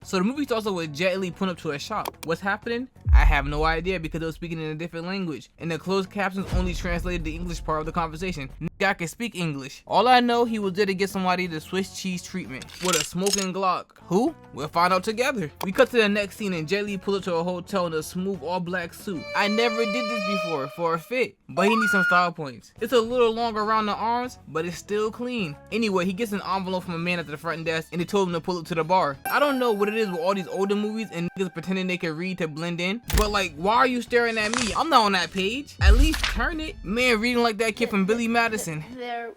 So the movie starts off with Jet Li pulling up to a shop. What's happening? I have no idea because they were speaking in a different language, and the closed captions only translated the English part of the conversation. Nigga, I can speak English. All I know, he was there to get somebody the Swiss cheese treatment with a smoking Glock. Who? We'll find out together. We cut to the next scene and Jet Li pulls up to a hotel in a smooth all-black suit. I never did this before for a fit, but he needs some style points. It's a little long around the arms, but it's still clean. Anyway, he gets an envelope from a man at the front desk, and they told him to pull up to the bar. I don't know what it is with all these older movies and niggas pretending they can read to blend in, but like, why are you staring at me? I'm not on that page. At least turn it. Man, reading like that kid from Billy Madison. There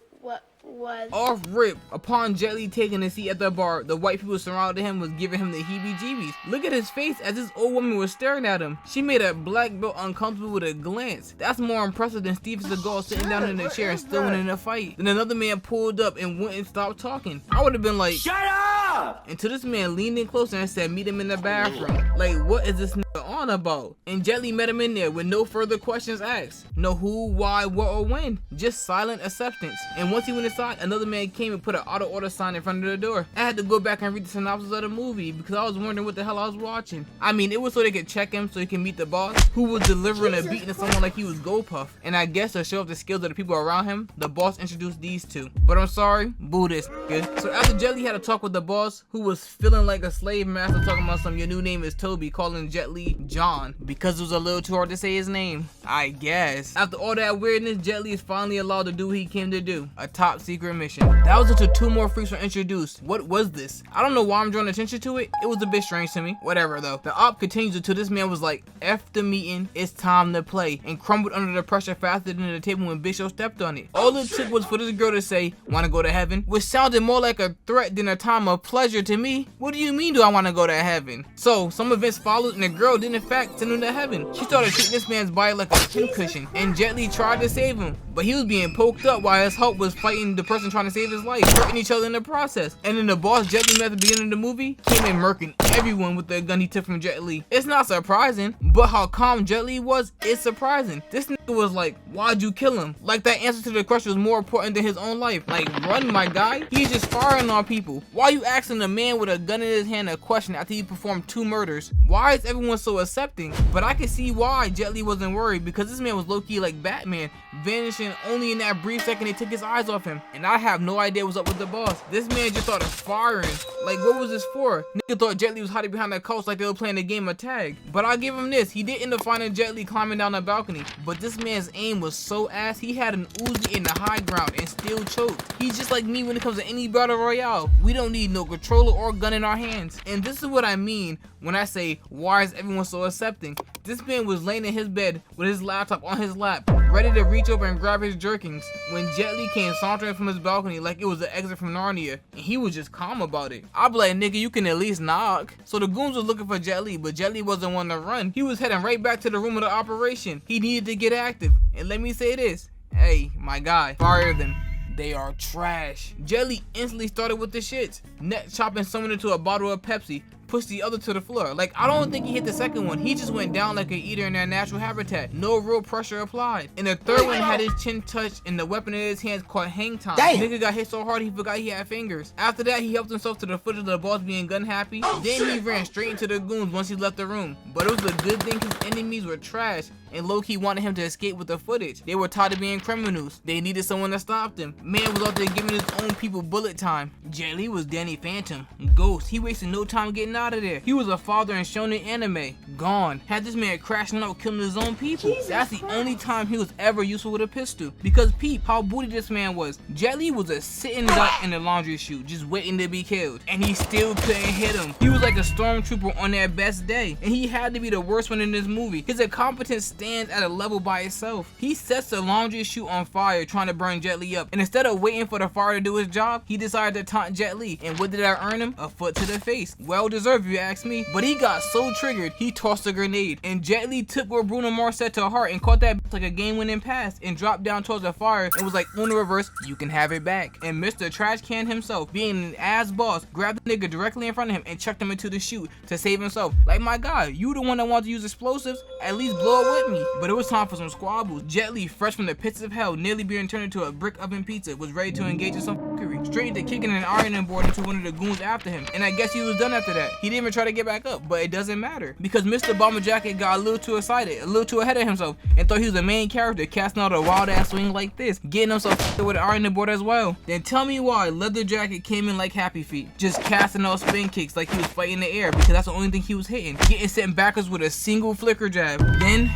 was off rip. Upon Jet Li taking a seat at the bar, the white people surrounding him was giving him the heebie-jeebies. Look at his face as this old woman was staring at him. She made a black belt uncomfortable with a glance. That's more impressive than Steven Seagal sitting down in a chair and still winning a fight. Then another man pulled up and wouldn't stop talking. I would have been like, shut up! Until this man leaned in closer and said, meet him in the bathroom. Like, what is this nigga on about? And Jet Li met him in there with no further questions asked. No who, why, what, or when. Just silent acceptance. And once he went inside, another man came and put an auto order sign in front of the door. I had to go back and read the synopsis of the movie because I was wondering what the hell I was watching. I mean, it was so they could check him so he can meet the boss, who was delivering a beating to someone like he was GoPuff. And I guess to show off the skills of the people around him, the boss introduced these two. But I'm sorry, boo this nigga. So after Jet Li had a talk with the boss, who was feeling like a slave master talking about your new name is Toby, calling Jet Li John because it was a little too hard to say his name, I guess. After all that weirdness, Jet Li is finally allowed to do what he came to do, a top secret mission. That was until two more freaks were introduced. What was this? I don't know why I'm drawing attention to it. It was a bit strange to me. Whatever though. The op continues until this man was like, F the meeting, it's time to play, and crumbled under the pressure faster than the table when Big Show stepped on it. All it took was for this girl to say, wanna go to heaven? Which sounded more like a threat than a time of pleasure to me. What do you mean do I wanna go to heaven? So some events followed and the girl did in fact send him to heaven. She started treating this man's body like a pincushion, and Jet Li tried to save him, but he was being poked up while his help was fighting the person trying to save his life, hurting each other in the process. And then the boss Jet Li met at the beginning of the movie came in murking everyone with the gun he took from Jet Li. It's not surprising, but how calm Jet Li was is surprising. This nigga was like, why'd you kill him? Like that answer to the question was more important than his own life. Like, run my guy? He's just firing on people. Why are you asking a man with a gun in his hand a question after he performed 2 murders? Why is everyone so accepting? But I can see why Jet Li wasn't worried, because this man was low-key like Batman, vanishing only in that brief second they took his eyes off him. And I have no idea what's up with the boss. This man just started firing. Like, what was this for? Nigga thought Jet Li was hiding behind the couch like they were playing a game of tag. But I'll give him this, he did end up finding Jet Li climbing down the balcony, but this man's aim was so ass, he had an Uzi in the high ground and still choked. He's just like me when it comes to any battle royale. We don't need no controller or gun in our hands. And this is what I mean when I say, why is everyone so accepting? This man was laying in his bed with his laptop on his lap, ready to reach over and grab his jerkins, when Jet Li came sauntering from his balcony like it was the exit from Narnia, and he was just calm about it. I'll be like, nigga, you can at least knock. So the goons was looking for Jet Li, but Jet Li wasn't one to run. He was heading right back to the room of the operation. He needed to get active. And let me say this, hey, my guy, fire them. They are trash. Jet Li instantly started with the shits, neck chopping someone into a bottle of Pepsi, pushed the other to the floor. Like, I don't think he hit the second one. He just went down like an eater in their natural habitat. No real pressure applied. And the third one had his chin touched and the weapon in his hands caught hang time. Damn. Nigga got hit so hard he forgot he had fingers. After that, he helped himself to the footage of the boss being gun happy. Then he ran straight into the goons once he left the room. But it was a good thing his enemies were trash and low-key wanted him to escape with the footage. They were tired of being criminals. They needed someone to stop them. Man was out there giving his own people bullet time. Jet Li was Danny Phantom. Ghost. He wasted no time getting out of there. He was a father in shonen anime. Gone. Had this man crashing out killing his own people. That's the only time he was ever useful with a pistol. Because peep how booty this man was. Jet Li was a sitting duck in the laundry chute just waiting to be killed. And he still couldn't hit him. He was like a stormtrooper on their best day. And he had to be the worst one in this movie. His incompetence stands at a level by itself. He sets the laundry chute on fire trying to burn Jet Li up. And instead of waiting for the fire to do his job, he decided to taunt Jet Li. And what did that earn him? A foot to the face. Well deserved if you ask me. But he got so triggered, he tossed a grenade. And Jet Li took what Bruno Mars said to heart and caught that like a game-winning pass and dropped down towards the fire and was like, on the reverse, you can have it back. And Mr. Trash Can himself, being an ass boss, grabbed the nigga directly in front of him and chucked him into the chute to save himself. Like, my guy, you the one that wanted to use explosives, at least blow it with me. But it was time for some squabbles. Jet Li, fresh from the pits of hell, nearly being turned into a brick oven pizza, was ready to engage in some fuckery. straight into kicking an ironing board into one of the goons after him. And I guess he was done after that. He didn't even try to get back up, but it doesn't matter because Mr. Bomber Jacket got a little too excited, a little too ahead of himself, and thought he was the main character, casting out a wild ass swing like this, getting himself with an ironing board as well. Then tell me why Leather Jacket came in like Happy Feet, just casting out spin kicks like he was fighting the air because that's the only thing he was hitting, getting sent backwards with a single flicker jab. Then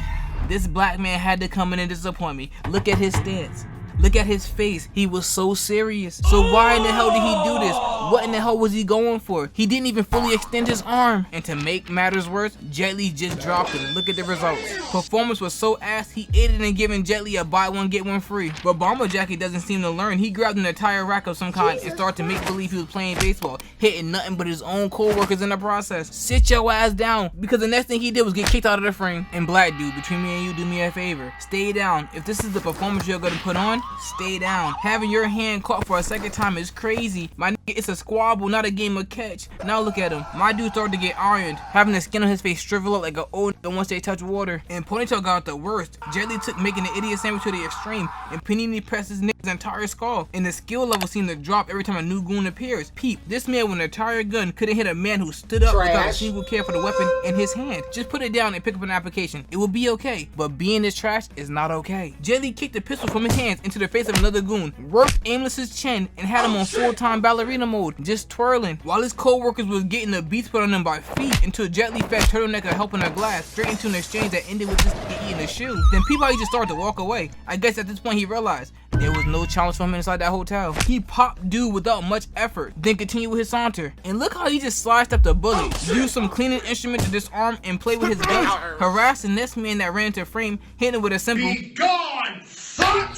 this black man had to come in and disappoint me. Look at his stance. Look at his face. He was so serious. So why in the hell did he do this? What in the hell was he going for? He didn't even fully extend his arm. And to make matters worse, Jet Li just dropped him. Look at the results. Performance was so ass, he aided in giving Jet Li a buy one get one free. But Bomber Jacket doesn't seem to learn. He grabbed an entire rack of some kind and started to make believe he was playing baseball, hitting nothing but his own co-workers in the process. Sit your ass down, because the next thing he did was get kicked out of the frame. And black dude, between me and you, do me a favor. Stay down. If this is the performance you're gonna put on, stay down. Having your hand caught for a second time is crazy. My nigga, it's a squabble, not a game of catch. Now look at him. My dude started to get ironed, having the skin on his face shrivel up like an old nigga once they touch water. And Ponytail got the worst. Jet Li took making the idiot sandwich to the extreme, and Panini pressed his nigga's entire skull. And the skill level seemed to drop every time a new goon appears. Peep, this man with an entire gun couldn't hit a man who stood up without a single care for the weapon in his hand. Just put it down and pick up an application. It will be okay. But being this trash is not okay. Jet Li kicked the pistol from his hands into the face of another goon, worked Aimless's chin, and had him on full-time ballerina mode, just twirling, while his co-workers was getting the beats put on them by feet until Jet Li fed Turtleneck a help in a glass, straight into an exchange that ended with this nigga eating a shoe. Then Peabody just started to walk away. I guess at this point he realized there was no challenge for him inside that hotel. He popped dude without much effort, then continued with his saunter. And look how he just sliced up the bullet, used some cleaning instrument to disarm and play with his guns, harassing this man that ran into frame, hitting him with a simple "Be gone, fuck!"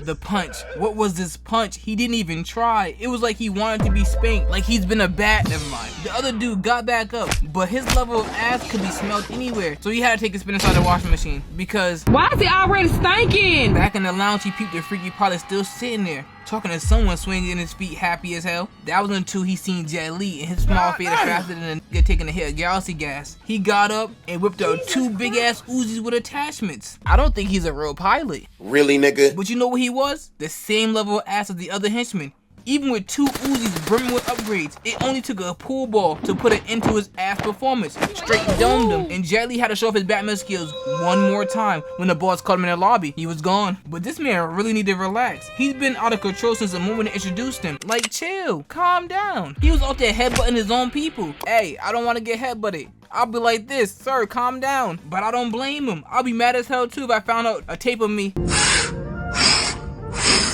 The punch. What was this punch? He didn't even try. It was like he wanted to be spanked, like he's been a bat. Never mind. The other dude got back up, but his level of ass could be smelled anywhere, so he had to take a spin inside the washing machine because why is it already stinking? Back in the lounge, he peeped the freaky pilot still sitting there, talking to someone swinging his feet happy as hell. That was until he seen Jet Li and his small faded faster than a nigga taking a hit of galaxy gas. He got up and whipped out two big ass Uzis with attachments. I don't think he's a real pilot. Really, nigga? But you know what he was? The same level of ass as the other henchmen. Even with two Uzis brimming with upgrades, it only took a pool ball to put it into his ass performance. Straight domed him, and Jet Li had to show off his Batman skills one more time. When the boss caught him in the lobby, he was gone. But this man really needed to relax. He's been out of control since the moment they introduced him. Like, chill, calm down. He was out there headbutting his own people. Hey, I don't want to get headbutted. I'll be like this, sir, calm down. But I don't blame him. I'll be mad as hell too if I found out a tape of me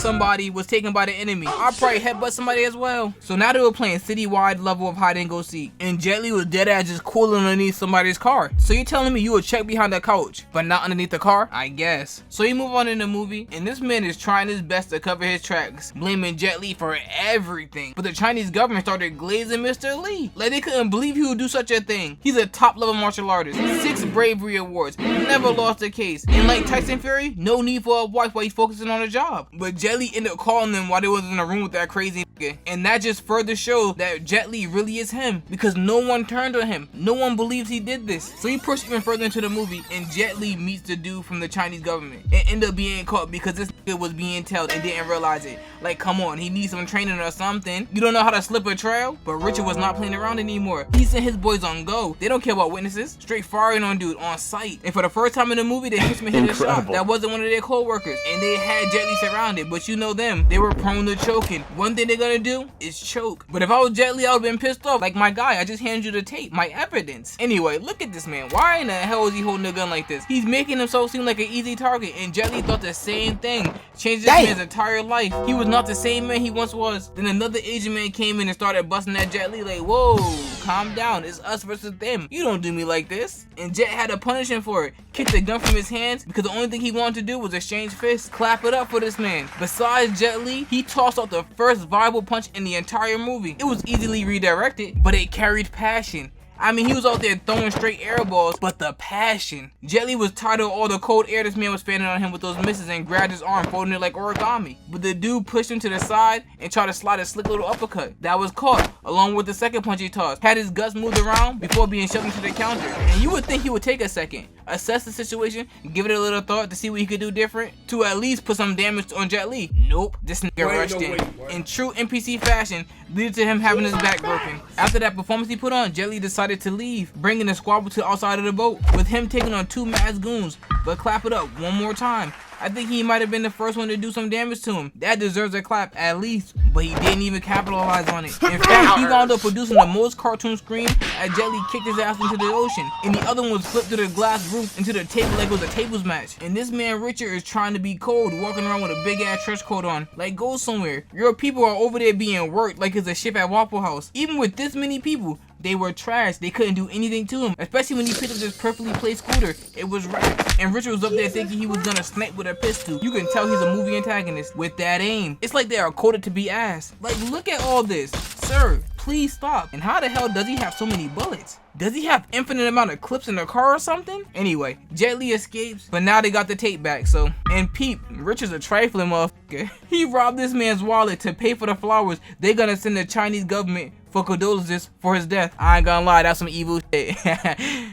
somebody was taken by the enemy. I'll probably headbutt somebody as well. So now they were playing citywide level of hide and go seek, and Jet Li was dead ass just cooling underneath somebody's car. So you're telling me you would check behind the couch, but not underneath the car? I guess. So you move on in the movie, and this man is trying his best to cover his tracks, blaming Jet Li for everything. But the Chinese government started glazing Mr. Li. Like they couldn't believe he would do such a thing. He's a top level martial artist, 6 bravery awards, never lost a case. And like Tyson Fury, no need for a wife while he's focusing on a job. But Jet Li ended up calling them while they was in a room with that crazy nigga. And that just further showed that Jet Li really is him, because no one turned on him. No one believes he did this. So he pushed even further into the movie, and Jet Li meets the dude from the Chinese government and ended up being caught because this nigga was being tailed and didn't realize it. Like, come on, he needs some training or something. You don't know how to slip a trail? But Richard was not playing around anymore. He sent his boys on go. They don't care about witnesses. Straight firing on dude on sight. And for the first time in the movie, the henchman hit a shot that wasn't one of their co-workers, and they had Jet Li surrounded. But you know them, they were prone to choking. One thing they're gonna do is choke. But if I was Jet Li, I would've been pissed off. Like, my guy, I just handed you the tape, my evidence. Anyway, look at this man. Why in the hell is he holding a gun like this? He's making himself seem like an easy target, and Jet Li thought the same thing. Changed this man's entire life. He was not the same man he once was. Then another Asian man came in and started busting at Jet Li like, whoa, calm down. It's us versus them. You don't do me like this. And Jet had to punish him for it. Kicked the gun from his hands because the only thing he wanted to do was exchange fists. Clap it up for this man. Besides Jet Li, he tossed out the first viable punch in the entire movie. It was easily redirected, but it carried passion. I mean, he was out there throwing straight air balls, but the passion. Jet Li was tired of all the cold air this man was fanning on him with those misses and grabbed his arm, folding it like origami. But the dude pushed him to the side and tried to slide a slick little uppercut. That was caught, along with the second punch he tossed. Had his guts moved around before being shoved into the counter. And you would think he would take a second, assess the situation, give it a little thought to see what he could do different, to at least put some damage on Jet Li. Nope, this nigga rushed in. In true NPC fashion, leading to him having his back broken. After that performance he put on, Jet Li decided to leave, bringing the squabble to the outside of the boat, with him taking on 2 masked goons. But clap it up one more time. I think he might have been the first one to do some damage to him. That deserves a clap at least, but he didn't even capitalize on it. In fact, he wound up producing the most cartoon scream as Jet Li kicked his ass into the ocean, and the other one was flipped through the glass roof into the table like it was a tables match. And this man Richard is trying to be cold, walking around with a big ass trench coat on. Like, go somewhere. Your people are over there being worked like it's a ship at Waffle House. Even with this many people, they were trash. They couldn't do anything to him, especially when he picked up this perfectly placed scooter. It was wrapped, and Richard was up there thinking he was gonna snipe with a pistol. You can tell he's a movie antagonist with that aim. It's like they are coded to be ass. Like, look at all this. Sir, please stop. And how the hell does he have so many bullets? Does he have infinite amount of clips in the car or something? Anyway, Jet Li escapes, but now they got the tape back, so. And peep, Richard's a trifling motherfucker. He robbed this man's wallet to pay for the flowers they gonna send the Chinese government for condolences for his death. I ain't gonna lie, that's some evil shit.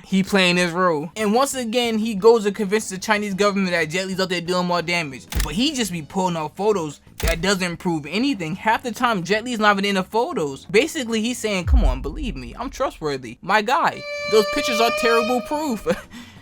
He playing his role. And once again, he goes to convince the Chinese government that Jet Li's out there doing more damage. But he just be pulling out photos that doesn't prove anything. Half the time, Jet Li's not even in the photos. Basically, he's saying, come on, believe me, I'm trustworthy. My guy, those pictures are terrible proof.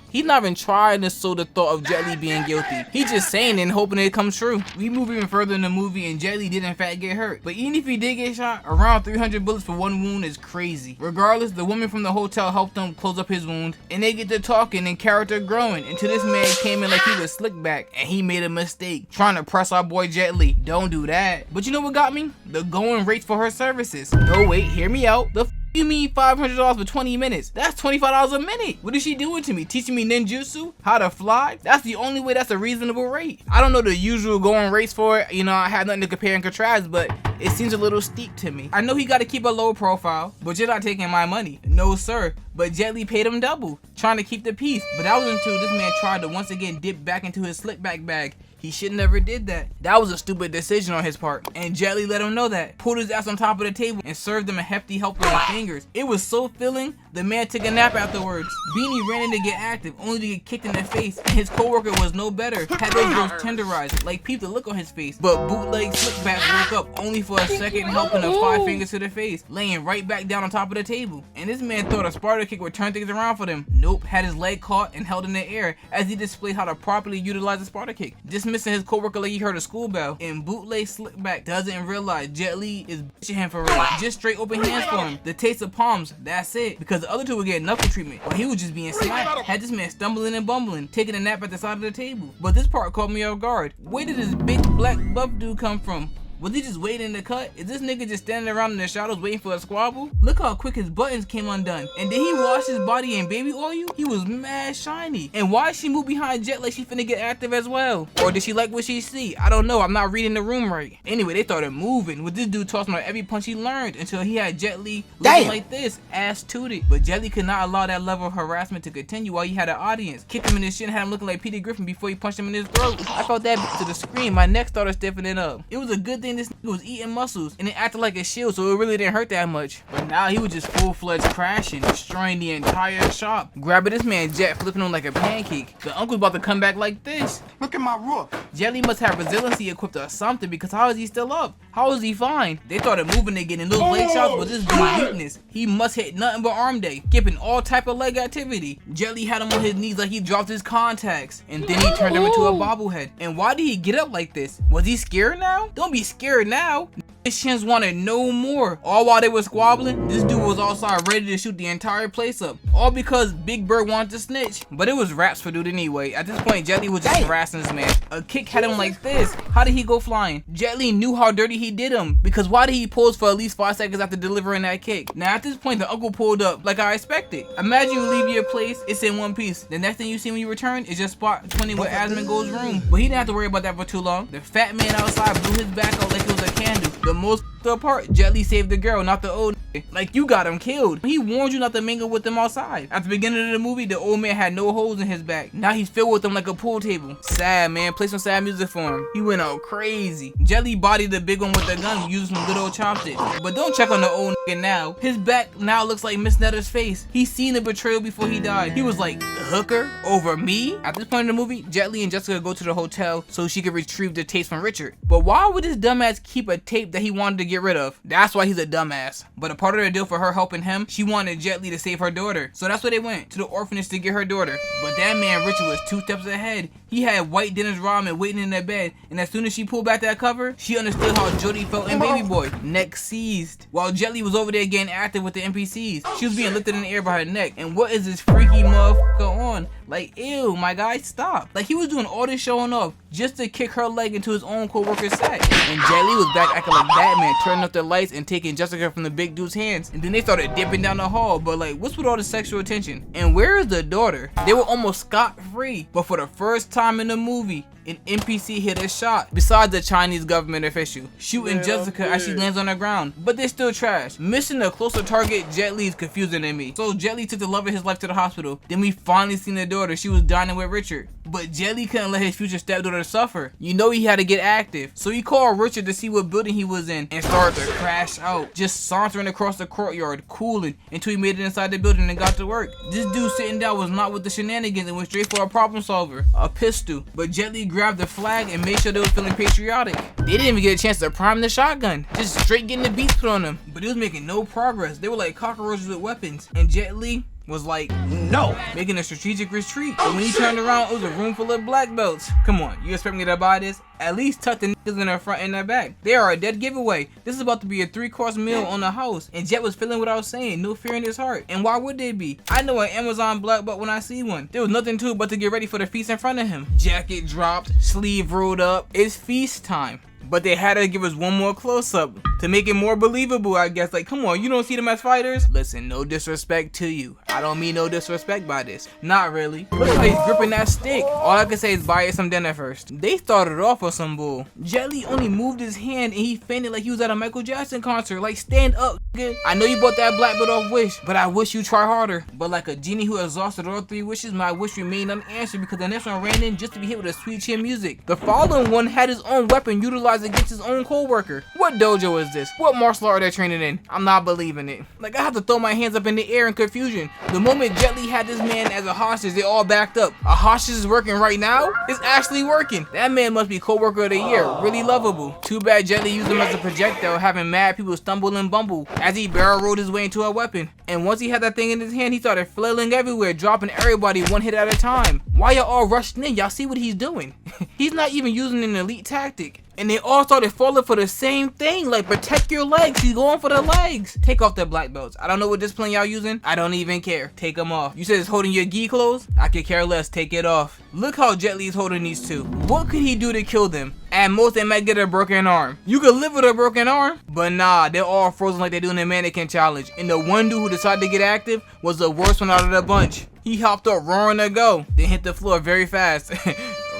He's not even trying to sow the thought of Jet Li being guilty. He's just saying it and hoping it comes true. We move even further in the movie and Jet Li did in fact get hurt. But even if he did get shot, around 300 bullets for one wound is crazy. Regardless, the woman from the hotel helped him close up his wound, and they get to talking and character growing until this man came in like he was slick back and he made a mistake trying to press our boy Jet Li. Don't do that. But you know what got me? The going rates for her services. No, wait, hear me out. The you mean $500 for 20 minutes? That's $25 a minute. What is she doing to me? Teaching me ninjutsu? How to fly? That's the only way that's a reasonable rate. I don't know the usual going rates for it. You know, I have nothing to compare and contrast, but it seems a little steep to me. I know he got to keep a low profile, but you're not taking my money. No, sir. But Jet Li paid him double, trying to keep the peace. But that was until this man tried to once again dip back into his slick back bag. He should never did that. That was a stupid decision on his part. And Jet Li let him know that. Pulled his ass on top of the table and served him a hefty helping on his fingers. It was so filling, the man took a nap afterwards. Beanie ran in to get active, only to get kicked in the face. And his co-worker was no better. Had those girls tenderized, like peep the look on his face. But bootleg slickback woke up only for a second, helping a 5 fingers to the face, laying right back down on top of the table. And this man thought a Sparta kick would turn things around for them. Nope, had his leg caught and held in the air as he displayed how to properly utilize a Sparta kick, dismissing his co-worker like he heard a school bell. And bootleg slickback doesn't realize Jet Li is bitching him for real. Just straight open hands for him. The taste of palms, that's it. Because the other two would get knuckle treatment, but he was just being smacked. Had this man stumbling and bumbling, taking a nap at the side of the table. But this part caught me off guard. Where did this big black buff dude come from? Was he just waiting in the cut? Is this nigga just standing around in the shadows waiting for a squabble? Look how quick his buttons came undone. And did he wash his body in baby oil? He was mad shiny. And why she move behind Jet like she finna get active as well? Or did she like what she see? I don't know, I'm not reading the room right. Anyway, they started moving with this dude tossing out every punch he learned until he had Jet Li looking like this, ass tooted. But Jet Li could not allow that level of harassment to continue while he had an audience. Kicked him in his shin and had him looking like Peter Griffin before he punched him in his throat. I felt that to the screen, my neck started stiffening up. It was a good thing this nigga was eating muscles and it acted like a shield, so it really didn't hurt that much. But now he was just full-fledged crashing, destroying the entire shop. Grabbing this man Jet, flipping him like a pancake. The uncle's about to come back like this. Look at my roof. Jet Li must have resiliency equipped or something, because how is he still up? How is he fine? They started moving again, and those leg shots was his big weakness. He must hit nothing but arm day, skipping all type of leg activity. Jet Li had him on his knees like he dropped his contacts, and then he turned him into a bobblehead. And why did he get up like this? Was he scared now? Don't be scared now. His shins wanted no more. All while they were squabbling, this dude was outside ready to shoot the entire place up. All because Big Bird wanted to snitch. But it was raps for dude anyway. At this point, Jet Li was just harassing this man. A kick had him like this. How did he go flying? Jet Li knew how dirty he did him, because why did he pause for at least 5 seconds after delivering that kick? Now at this point, the uncle pulled up like I expected. Imagine you leave your place, it's in one piece. The next thing you see when you return is just spot 20 with Asmongold's room. But he didn't have to worry about that for too long. The fat man outside blew his back out like it was a candle. The most the part, Jet Li saved the girl, not the old nigga. Like, you got him killed. He warned you not to mingle with them outside. At the beginning of the movie, the old man had no holes in his back. Now he's filled with them like a pool table. Sad, man. Play some sad music for him. He went out crazy. Jet Li bodied the big one with the gun using some good old chopsticks. But don't check on the old nigga now. His back now looks like Miss Netter's face. He's seen the betrayal before he died. He was like, the hooker over me? At this point in the movie, Jet Li and Jessica go to the hotel so she could retrieve the tapes from Richard. But why would this dumbass keep a tape that he wanted to get rid of? That's why he's a dumbass. But a part of the deal for her helping him, she wanted Jet Li to save her daughter. So that's where they went, to the orphanage to get her daughter. But that man Richard was 2 steps ahead. He had white Dennis Rodman waiting in their bed, and as soon as she pulled back that cover, she understood how Jody felt in Baby Boy. Neck seized. While Jet Li was over there getting active with the NPCs, she was being lifted in the air by her neck. And what is this freaky motherfucker on? Like, ew, my guy, stop. Like, he was doing all this showing off just to kick her leg into his own co-worker's sack. And Jet Li was back acting like Batman, turning up the lights and taking Jessica from the big dude's hands. And then they started dipping down the hall. But like, what's with all the sexual attention? And where is the daughter? They were almost scot-free. But for the first time in the movie, an NPC hit a shot besides the Chinese government official, shooting Jessica as she lands on the ground. But they're still trash. Missing a closer target, Jet Li is confusing than me. So Jet Li took the love of his life to the hospital. Then we finally seen the daughter. She was dining with Richard. But Jet Li couldn't let his future stepdaughter suffer. You know he had to get active. So he called Richard to see what building he was in and started to crash out. Just sauntering across the courtyard, cooling until he made it inside the building and got to work. This dude sitting down was not with the shenanigans and went straight for a problem solver. A pistol. But Jet Li grabbed the flag and made sure they was feeling patriotic. They didn't even get a chance to prime the shotgun. Just straight getting the beats put on them. But it was making no progress. They were like cockroaches with weapons. And Jet Li was like, no, making a strategic retreat. But when he turned around, it was a room full of black belts. Come on, you expect me to buy this? At least tuck the niggas in their front and their back. They are a dead giveaway. This is about to be a 3-course meal on the house. And Jet was feeling what I was saying, no fear in his heart. And why would they be? I know an Amazon black belt when I see one. There was nothing to it but to get ready for the feast in front of him. Jacket dropped, sleeve rolled up. It's feast time. But they had to give us one more close-up to make it more believable, I guess. Like, come on, you don't see them as fighters? Listen, no disrespect to you. I don't mean no disrespect by this. Not really. Look how he's gripping that stick. All I can say is buy it some dinner first. They started off with some bull. Jet Li only moved his hand and he fainted like he was at a Michael Jackson concert. Like, stand up, nigga. I know you bought that black belt off Wish, but I wish you try harder. But like a genie who exhausted all 3 wishes, my wish remained unanswered because the next one ran in just to be hit with a sweet chin music. The following one had his own weapon utilized against his own co-worker. What dojo is this? What martial art are they training in? I'm not believing it. Like, I have to throw my hands up in the air in confusion. The moment Jet Li had this man as a hostage, they all backed up. A hostage is working right now? It's actually working. That man must be co-worker of the year. Really lovable. Too bad Jet Li used him as a projectile, having mad people stumble and bumble as he barrel rolled his way into a weapon. And once he had that thing in his hand, he started flailing everywhere, dropping everybody one hit at a time. Why y'all all rushing in? Y'all see what he's doing? He's not even using an elite tactic. And they all started falling for the same thing. Like, protect your legs. He's going for the legs. Take off the black belts. I don't know what discipline y'all using. I don't even care. Take them off. You said it's holding your gi clothes? I could care less. Take it off. Look how Jet Li's holding these two. What could he do to kill them? At most, they might get a broken arm. You could live with a broken arm, but nah, they're all frozen like they do in the mannequin challenge. And the one dude who decided to get active was the worst one out of the bunch. He hopped up roaring to go, then hit the floor very fast.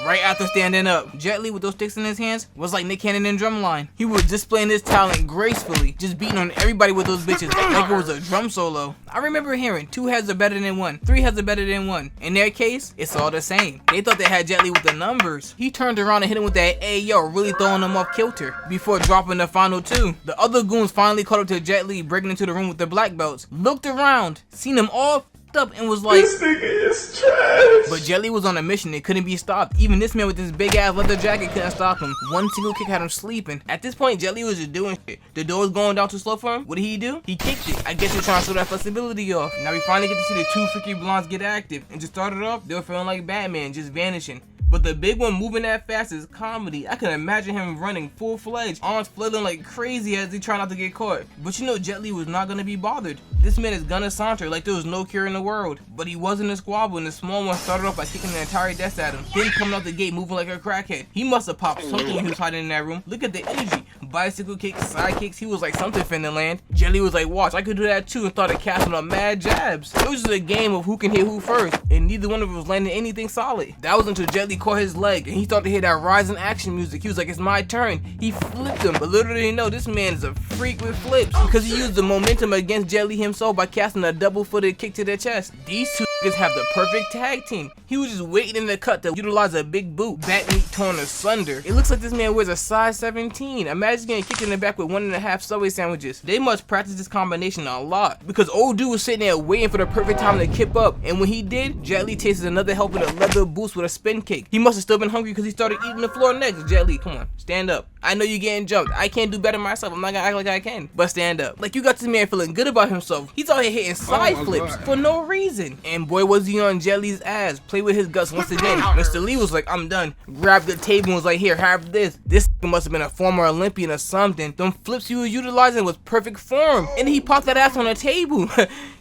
Right after standing up. Jet Li with those sticks in his hands was like Nick Cannon in Drumline. He was displaying his talent gracefully, just beating on everybody with those bitches like it was a drum solo. I remember hearing 2 heads are better than 1, 3 heads are better than 1. In their case, it's all the same. They thought they had Jet Li with the numbers. He turned around and hit him with that Ayo, really throwing him off kilter before dropping the final 2. The other goons finally caught up to Jet Li, breaking into the room with the black belts. Looked around, seen them all up and was like, this nigga is trash. But Jet Li was on a mission. It couldn't be stopped. Even this man with this big ass leather jacket couldn't stop him. One single kick had him sleeping. At this point, Jet Li was just doing shit. The door was going down too slow for him. What did he do? He kicked it. I guess he was trying to show that flexibility off. Now we finally get to see the 2 freaky blondes get active. And just started off, they were feeling like Batman, just vanishing. But the big one moving that fast is comedy. I can imagine him running full-fledged, arms flailing like crazy as he tried not to get caught. But you know Jet Li was not gonna be bothered. This man is gonna saunter like there was no cure in the world. But he wasn't a squabble, and the small one started off by kicking the entire desk at him. Then coming out the gate moving like a crackhead. He must have popped something when he was hiding in that room. Look at the energy. Bicycle kicks, side kicks, he was like something finna land. Jet Li was like, watch, I could do that too, and started casting up mad jabs. It was just a game of who can hit who first, and neither one of them was landing anything solid. That was until Jet Li caught his leg and he started to hear that rising action music. He was like, it's my turn. He flipped him, but little did he know this man is a freak with flips because he used the momentum against Jet Li himself by casting a double-footed kick to their chest. These two have the perfect tag team. He was just waiting in the cut to utilize a big boot. Back meat torn asunder. It looks like this man wears a size 17. Imagine getting kicked in the back with 1.5 Subway sandwiches. They must practice this combination a lot because old dude was sitting there waiting for the perfect time to kip up, and when he did, Jet Li tasted another helping a leather boost with a spin kick. He must have still been hungry because he started eating the floor next. Jet Li, come on, stand up. I know you're getting jumped. I can't do better myself. I'm not gonna act like I can, but stand up. Like, you got this man feeling good about himself. He's out here hitting side flips for no reason. And boy, was he on Jet Li's ass. Play with his guts once again. Mr. Lee was like, I'm done. Grabbed the table and was like, here, have this. This must have been a former Olympian or something. Them flips he was utilizing was perfect form. And he popped that ass on the table.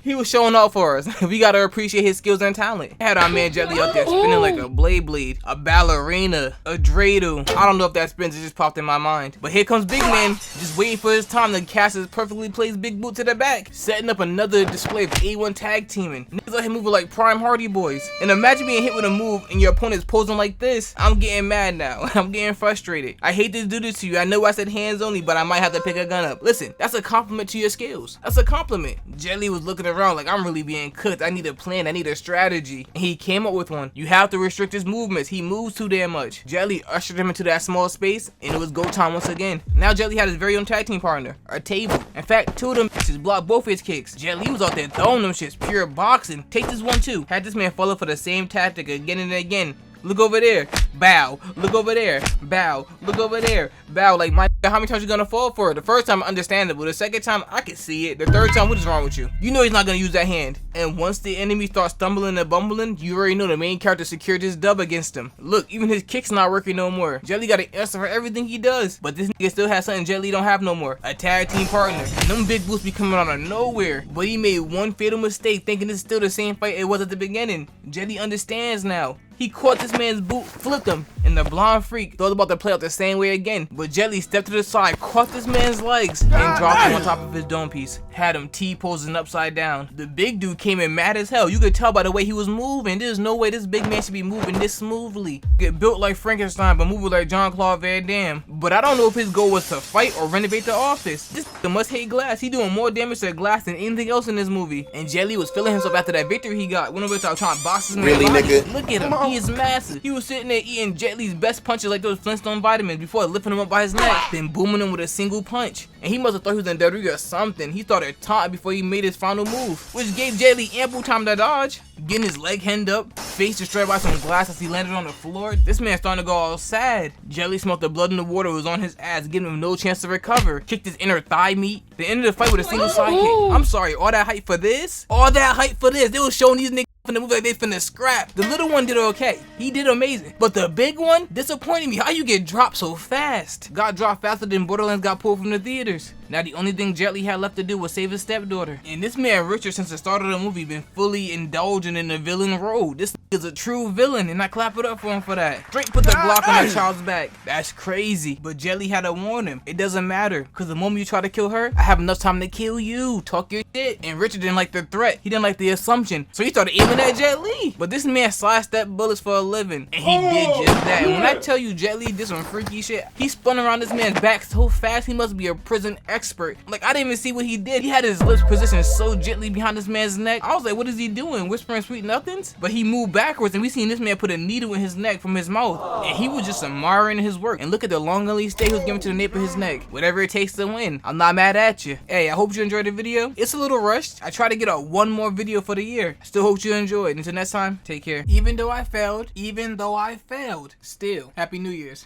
He was showing off for us. We gotta appreciate his skills and talent. Had our man Jet Li out there spinning like a blade, a ballerina, a dreidel. I don't know if that spins, it just popped in my mind. But here comes Big Man, just waiting for his time to cast his perfectly placed big boot to the back, setting up another display of A1 tag teaming. Niggas out here moving like Prime Hardy Boys. And imagine being hit with a move and your opponent's posing like this. I'm getting mad now. I'm getting frustrated. I hate to do this to you. I know I said hands only, but I might have to pick a gun up. Listen, that's a compliment to your skills. That's a compliment. Jet Li was looking around like, I'm really being cooked. I need a plan. I need a strategy. And he came up with one. You have to restrict his movements. He moves too damn much. Jet Li ushered him into that small space, and it was go time once again. Now Jet Li had his very own tag team partner, a table. In fact, two of them bitches blocked both his kicks. Jet Li was out there throwing them shits, pure boxing. Take this one too. Had this man follow for the same tactic again and again. Look over there, bow. Look over there, bow. Look over there, bow. Like, my how many times you gonna fall for it? The first time, understandable. The second time, I can see it. The third time, what is wrong with you? You know he's not gonna use that hand. And once the enemy starts stumbling and bumbling, you already know the main character secured his dub against him. Look, even his kick's not working no more. Jet Li got an answer for everything he does. But this nigga still has something Jet Li don't have no more. A tag team partner. Them big boosts be coming out of nowhere. But he made one fatal mistake thinking it's still the same fight it was at the beginning. Jet Li understands now. He caught this man's boot, flipped him, and the blonde freak thought about to play out the same way again. But Jet Li stepped to the side, caught this man's legs, and dropped him on top of his dome piece. Had him T-posing upside down. The big dude came in mad as hell. You could tell by the way he was moving. There's no way this big man should be moving this smoothly. Get built like Frankenstein, but moving like Jean-Claude Van Damme. But I don't know if his goal was to fight or renovate the office. This nigga must hate glass. He doing more damage to glass than anything else in this movie. And Jet Li was feeling himself after that victory he got. Went over to trying to box his man. Really, nigga? Look at him. He is massive. He was sitting there eating Jet Li's best punches like those Flintstone vitamins before lifting him up by his neck, then booming him with a single punch. And he must have thought he was in WWE or something. He started taunting before he made his final move, which gave Jet Li ample time to dodge. Getting his leg hemmed up, face destroyed by some glass as he landed on the floor. This man starting to go all sad. Jet Li smelled the blood in the water, was on his ass, giving him no chance to recover. Kicked his inner thigh meat. They ended the fight with a single side kick. I'm sorry, all that hype for this? All that hype for this? They was showing these niggas in the movie like they finna scrap. The little one did okay. He did amazing. But the big one disappointed me. How you get dropped so fast? Got dropped faster than Borderlands got pulled from the theaters. Now the only thing Jet Li had left to do was save his stepdaughter. And this man Richard, since the start of the movie, been fully indulging in the villain role. This is a true villain, and I clap it up for him for that. Straight put the Glock on that child's back. That's crazy. But Jet Li had to warn him. It doesn't matter, because the moment you try to kill her, I have enough time to kill you. Talk your shit. And Richard didn't like the threat. He didn't like the assumption. So he started aiming at Jet Li. But this man sidestepped bullets for a living. And he did just that. And when I tell you Jet Li did some freaky shit, he spun around this man's back so fast he must be a prison expert. Like, I didn't even see what he did. He had his lips positioned so gently behind this man's neck. I was like, what is he doing? Whispering sweet nothings? But he moved backwards and we seen this man put a needle in his neck from his mouth. And he was just admiring his work. And look at the long release stay he was giving to the nape of his neck. Whatever it takes to win. I'm not mad at you. Hey, I hope you enjoyed the video. It's a little rushed. I try to get out one more video for the year. Still hope you enjoyed. Until next time, take care. Even though I failed, still, Happy New Year's.